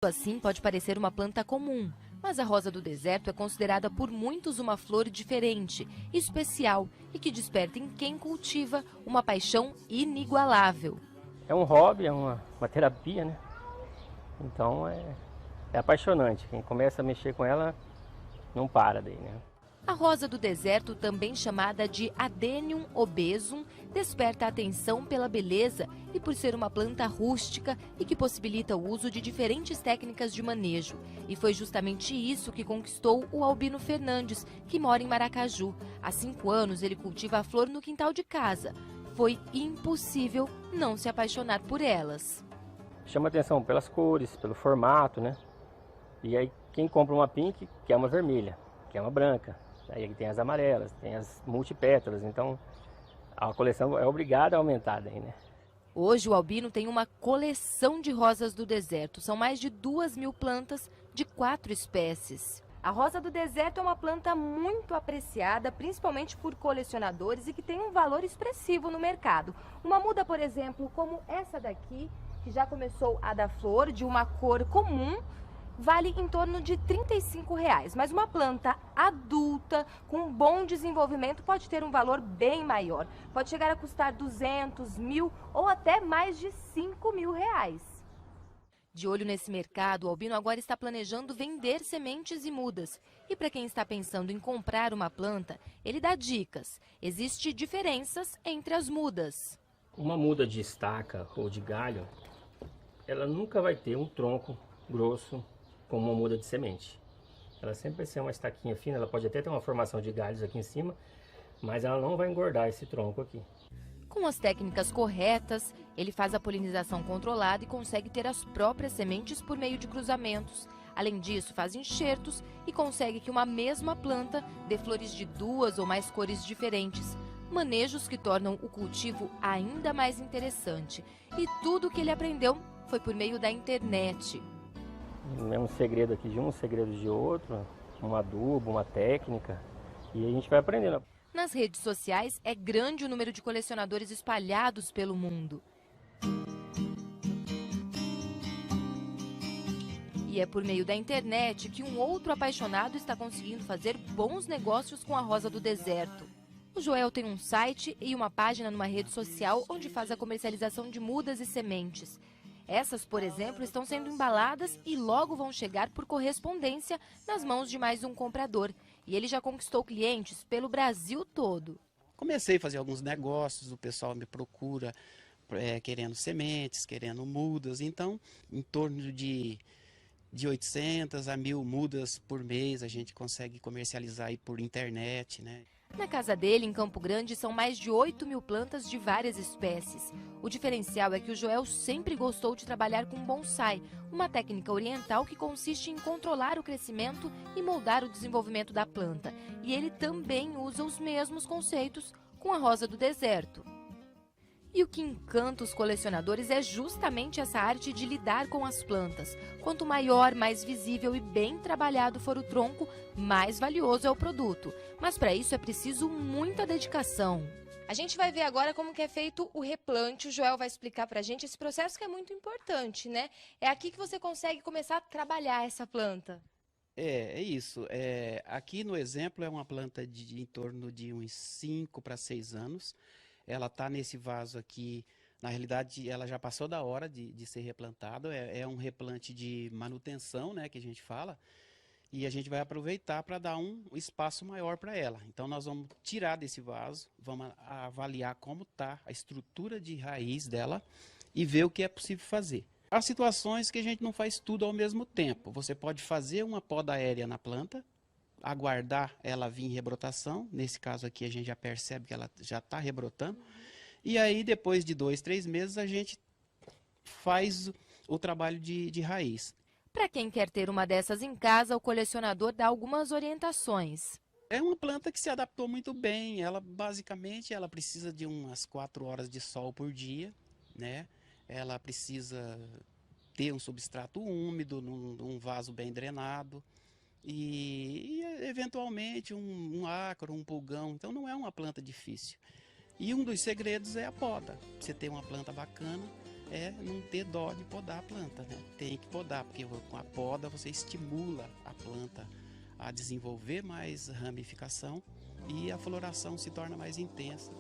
Assim, pode parecer uma planta comum, mas a rosa do deserto é considerada por muitos uma flor diferente, especial e que desperta em quem cultiva uma paixão inigualável. É um hobby, é uma terapia, né? Então é apaixonante. Quem começa a mexer com ela não para daí, né? A rosa do deserto, também chamada de Adenium obesum, desperta a atenção pela beleza e por ser uma planta rústica e que possibilita o uso de diferentes técnicas de manejo. E foi justamente isso que conquistou o Albino Fernandes, que mora em Maracaju. Há 5 anos ele cultiva a flor no quintal de casa. Foi impossível não se apaixonar por elas. Chama atenção pelas cores, pelo formato, né? E aí quem compra uma pink quer uma vermelha, quer uma branca. Aí tem as amarelas, tem as multipétalas, então a coleção é obrigada a aumentar daí, né? Hoje o Albino tem uma coleção de rosas do deserto. São mais de 2.000 plantas de 4 espécies. A rosa do deserto é uma planta muito apreciada, principalmente por colecionadores e que tem um valor expressivo no mercado. Uma muda, por exemplo, como essa daqui, que já começou a dar flor, de uma cor comum, vale em torno de R$ 35, mas uma planta adulta, com bom desenvolvimento, pode ter um valor bem maior. Pode chegar a custar 200, 1.000 ou até mais de 5.000 reais. De olho nesse mercado, o Albino agora está planejando vender sementes e mudas. E para quem está pensando em comprar uma planta, ele dá dicas. Existem diferenças entre as mudas. Uma muda de estaca ou de galho, ela nunca vai ter um tronco grosso como uma muda de semente. Ela sempre vai ser uma estaquinha fina, ela pode até ter uma formação de galhos aqui em cima, mas ela não vai engordar esse tronco aqui. Com as técnicas corretas, ele faz a polinização controlada e consegue ter as próprias sementes por meio de cruzamentos. Além disso, faz enxertos e consegue que uma mesma planta dê flores de 2 ou mais cores diferentes. Manejos que tornam o cultivo ainda mais interessante. E tudo o que ele aprendeu foi por meio da internet. É um segredo aqui de um, segredo de outro, um adubo, uma técnica, e a gente vai aprendendo. Nas redes sociais, é grande o número de colecionadores espalhados pelo mundo. E é por meio da internet que um outro apaixonado está conseguindo fazer bons negócios com a rosa do deserto. O Joel tem um site e uma página numa rede social onde faz a comercialização de mudas e sementes. Essas, por exemplo, estão sendo embaladas e logo vão chegar por correspondência nas mãos de mais um comprador. E ele já conquistou clientes pelo Brasil todo. Comecei a fazer alguns negócios, o pessoal me procura querendo sementes, querendo mudas. Então, em torno de 800 a 1.000 mudas por mês a gente consegue comercializar aí por internet, né? Na casa dele, em Campo Grande, são mais de 8.000 plantas de várias espécies. O diferencial é que o Joel sempre gostou de trabalhar com bonsai, uma técnica oriental que consiste em controlar o crescimento e moldar o desenvolvimento da planta. E ele também usa os mesmos conceitos com a rosa do deserto. E o que encanta os colecionadores é justamente essa arte de lidar com as plantas. Quanto maior, mais visível e bem trabalhado for o tronco, mais valioso é o produto. Mas para isso é preciso muita dedicação. A gente vai ver agora como que é feito o replante. O Joel vai explicar para a gente esse processo que é muito importante, né? É aqui que você consegue começar a trabalhar essa planta. É isso. Aqui no exemplo é uma planta de em torno de uns 5 para 6 anos. Ela está nesse vaso aqui, na realidade ela já passou da hora de ser replantado, é um replante de manutenção, né, que a gente fala, e a gente vai aproveitar para dar um espaço maior para ela. Então nós vamos tirar desse vaso, vamos avaliar como está a estrutura de raiz dela e ver o que é possível fazer. Há situações que a gente não faz tudo ao mesmo tempo. Você pode fazer uma poda aérea na planta, aguardar ela vir em rebrotação, nesse caso aqui a gente já percebe que ela já está rebrotando, e aí depois de 2, 3 meses a gente faz o trabalho de raiz. Para quem quer ter uma dessas em casa, o colecionador dá algumas orientações. É uma planta que se adaptou muito bem, ela basicamente ela precisa de umas 4 horas de sol por dia, né? Ela precisa ter um substrato úmido, num vaso bem drenado, e eventualmente um ácaro, um pulgão. Então não é uma planta difícil. E um dos segredos é a poda. Você ter uma planta bacana, é não ter dó de podar a planta, né? Tem que podar, porque com a poda você estimula a planta a desenvolver mais ramificação e a floração se torna mais intensa.